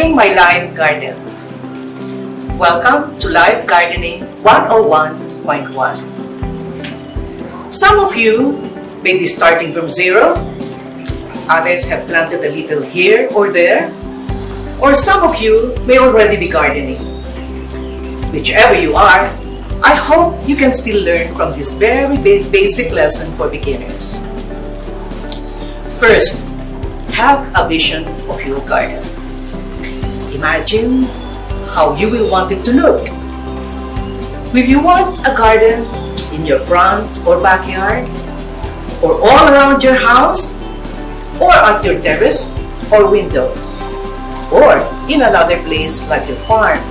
Starting my live garden. Welcome to Live Gardening 101.1. Some of you may be starting from zero. Others have planted a little here or there. Or some of you may already be gardening. Whichever you are, I hope you can still learn from this very basic lesson for beginners. First, have a vision of your garden. Imagine how you will want it to look. Will you want a garden in your front or backyard? Or all around your house? Or at your terrace or window? Or in another place like your farm?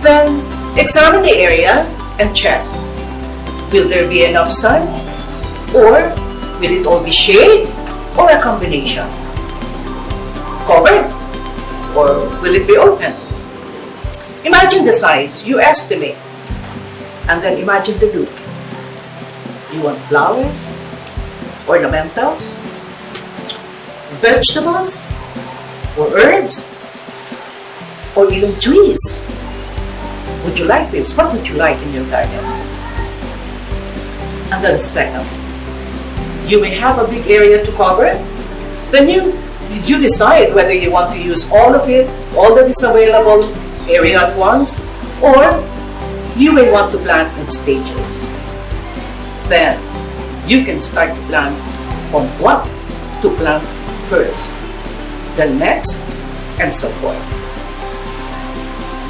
Then examine the area and check. Will there be enough sun? Or will it all be shade or a combination? Covered? Or will it be open? Imagine the size you estimate, and then imagine the look. You want flowers, ornamentals, vegetables, or herbs, or even trees. Would you like this? What would you like in your garden? And then second, you may have a big area to cover. Then you decide whether you want to use all of it, all that is available area at once, or you may want to plant in stages. Then you can start to plan on what to plant first, then next, and so forth.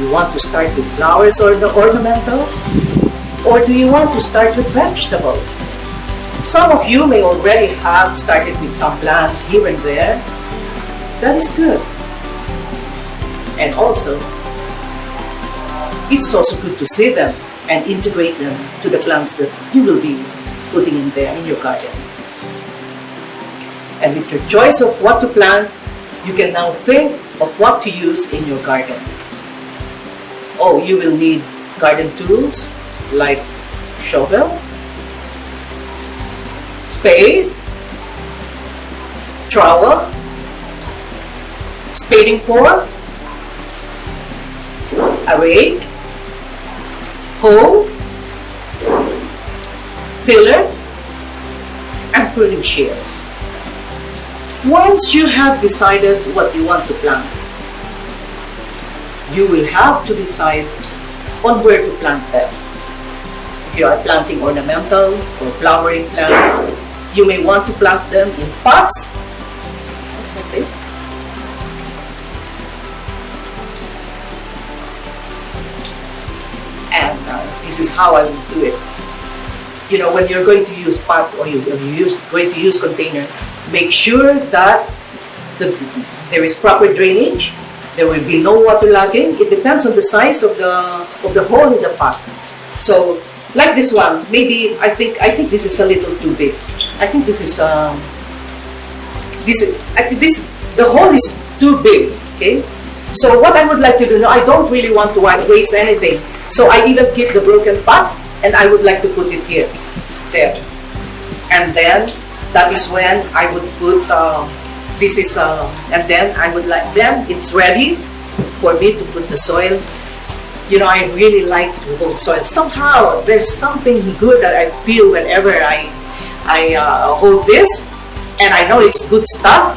You want to start with flowers or the ornamentals? Or do you want to start with vegetables? Some of you may already have started with some plants here and there. That is good. And also, it's also good to see them and integrate them to the plants that you will be putting in there in your garden. And with your choice of what to plant, you can now think of what to use in your garden. Oh, you will need garden tools like shovel, spade, trowel, spading fork, a rake, hoe, tiller, and pruning shears. Once you have decided what you want to plant, you will have to decide on where to plant them. If you are planting ornamental or flowering plants, you may want to plant them in pots like this. And this is how I will do it. You know, when you're going to use pot or you're going to use container, make sure that there is proper drainage. There will be no waterlogging. It depends on the size of the hole in the pot. So, like this one, maybe I think this is a little too big. I think this is the hole is too big. Okay. So what I would like to do now, I don't really want to waste anything. So I even keep the broken pots, and I would like to put it here, there, and then that is when I would put. And then I would like, then it's ready for me to put the soil. You know, I really like to hold soil. Somehow, there's something good that I feel whenever I hold this, and I know it's good stuff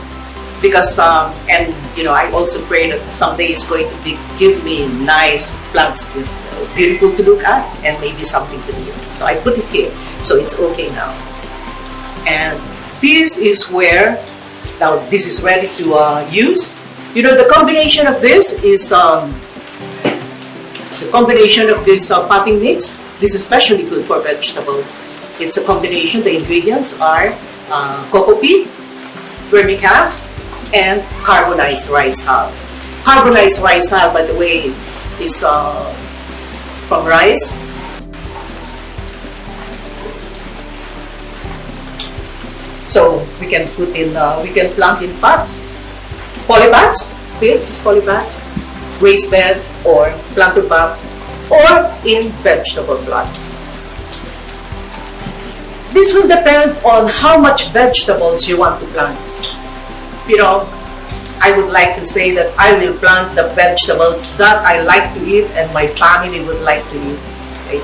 because, and you know, I also pray that someday it's going to give me nice plants, beautiful to look at, and maybe something to eat. So I put it here, so it's okay now. And this is where. Now this is ready to use. You know, the combination of this is the combination of this potting mix. This is especially good for vegetables. It's a combination. The ingredients are cocoa peat, vermicast, and carbonized rice hull. Carbonized rice hull, by the way, is from rice. So we can put in, we can plant in pots, polybags. This is polybags, raised beds, or planter box, or in vegetable plot. This will depend on how much vegetables you want to plant. You know, I would like to say that I will plant the vegetables that I like to eat and my family would like to eat. Okay?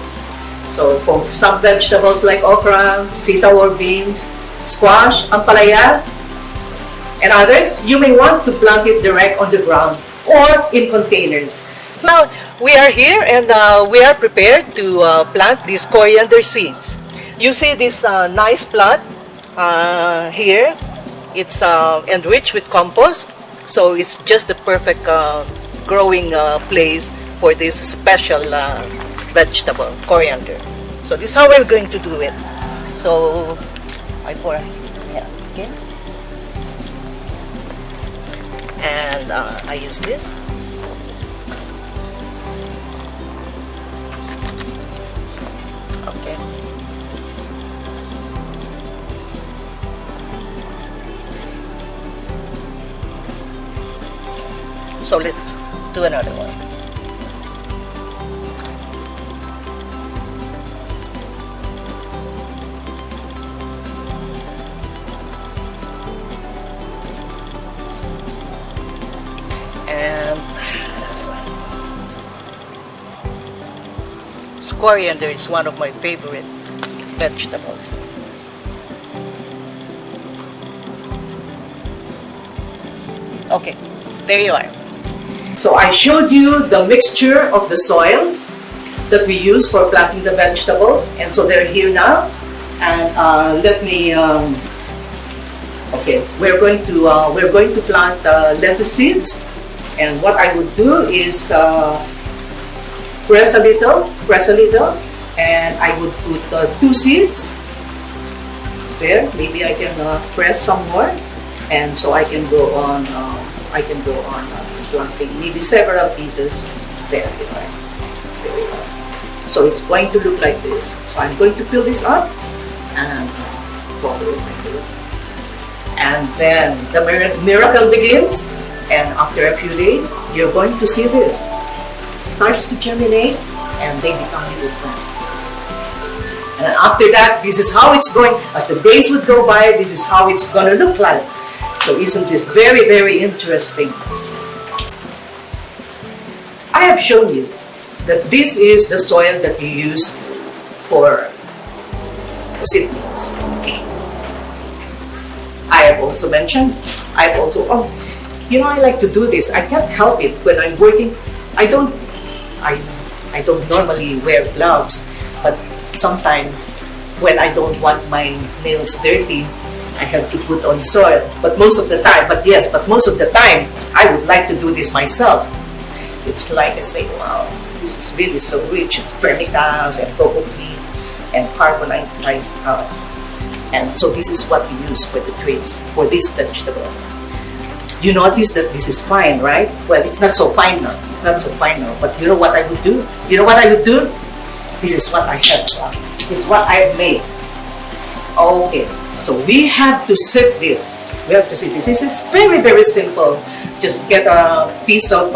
So for some vegetables like okra, sitaw or beans, squash, ampalaya, and others, you may want to plant it direct on the ground or in containers. Now, we are here and we are prepared to plant these coriander seeds. You see this nice plot here. It's enriched with compost, so it's just the perfect growing place for this special vegetable, coriander. So this is how we're going to do it. So I pour, yeah, okay. And I use this. Okay. So let's do another one. And coriander is one of my favorite vegetables. Okay, there you are. So I showed you the mixture of the soil that we use for planting the vegetables, and so they're here now. And let me. Okay, we're going to plant lettuce seeds, and what I would do is press a little, and I would put 2 seeds there. Maybe I can press some more, and so I can go on. Planting maybe several pieces there. There we go. So it's going to look like this. So I'm going to fill this up and follow it like this. And then the miracle begins, and after a few days you're going to see this. It starts to germinate and they become little plants. And after that, this is how it's going. As the days would go by, this is how it's going to look like. So isn't this very, very interesting? I have shown you that this is the soil that you use for seedlings. I have also mentioned, I like to do this. I can't help it when I'm working. I don't normally wear gloves, but sometimes when I don't want my nails dirty, I have to put on soil. But most of the time, I would like to do this myself. It's like I say, wow, this is really so rich. It's vermicals and cocoa peat and carbonized rice. And so this is what we use for the trays, for this vegetable. You notice that this is fine, right? Well, it's not so fine now. But you know what I would do? This is what I have. This is what I have made. Okay, so we have to sift this. This is very, very simple. Just get a piece of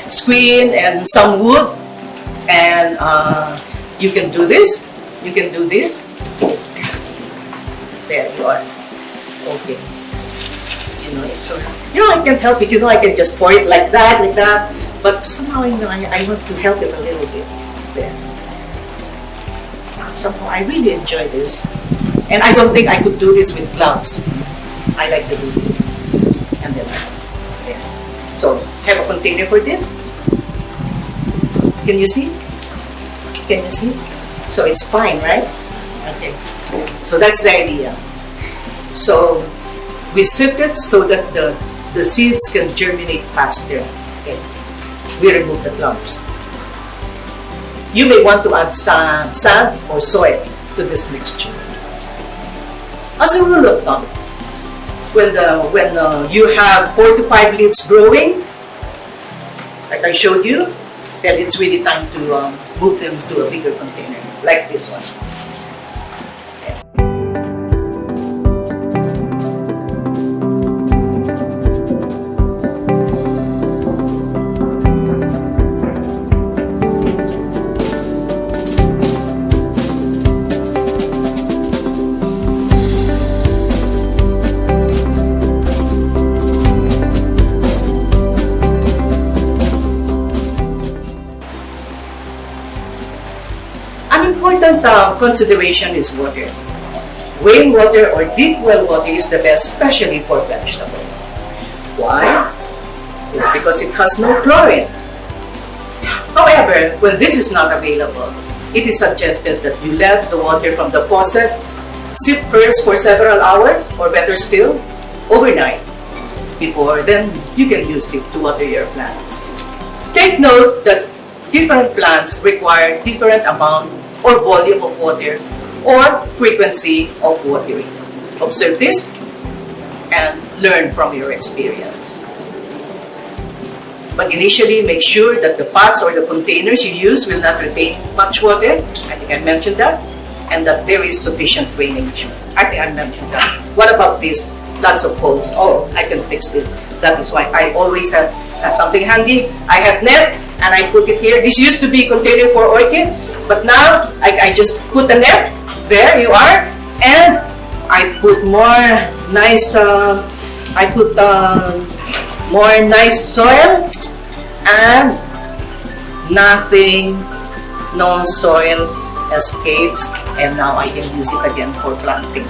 screen and some wood, and you can do this. There you are. Okay. I can't help it. I can just pour it like that. But somehow I want to help it a little bit. There. Somehow I really enjoy this, and I don't think I could do this with gloves. I like to do this, and then there. So have a container for this. Can you see? So it's fine, right? Okay. So that's the idea. So we sift it so that the seeds can germinate faster. Okay. We remove the clumps. You may want to add some sand or soil to this mixture. As a rule of thumb, when you have 4 to 5 leaves growing, like I showed you, then it's really time to move them to a bigger container, like this one. important consideration is water. Rainwater or deep well water is the best, especially for vegetables. Why? It's because it has no chlorine. However, when this is not available, it is suggested that you let the water from the faucet sit first for several hours, or better still, overnight, before then you can use it to water your plants. Take note that different plants require different amount or volume of water or frequency of watering. Observe this and learn from your experience. But initially, make sure that the pots or the containers you use will not retain much water. I think I mentioned that. And that there is sufficient drainage. I think I mentioned that. What about this? Lots of holes. Oh, I can fix this. That is why I always have something handy. I have net and I put it here. This used to be a container for orchid, but now I just put the net. There you are. And I put more nice, more nice soil, and nothing, no soil escapes, and now I can use it again for planting.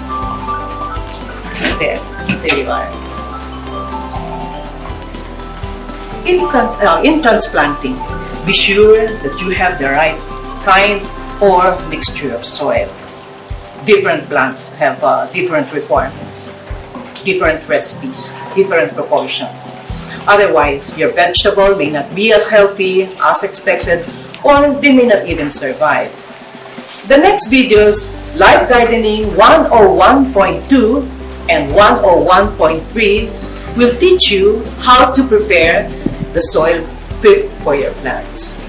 There you are. In transplanting, be sure that you have the right kind or mixture of soil. Different plants have different requirements, different recipes, different proportions. Otherwise, your vegetable may not be as healthy as expected, or they may not even survive. The next videos, Life Gardening 101.2 and 101.3, will teach you how to prepare the soil fit for your plants.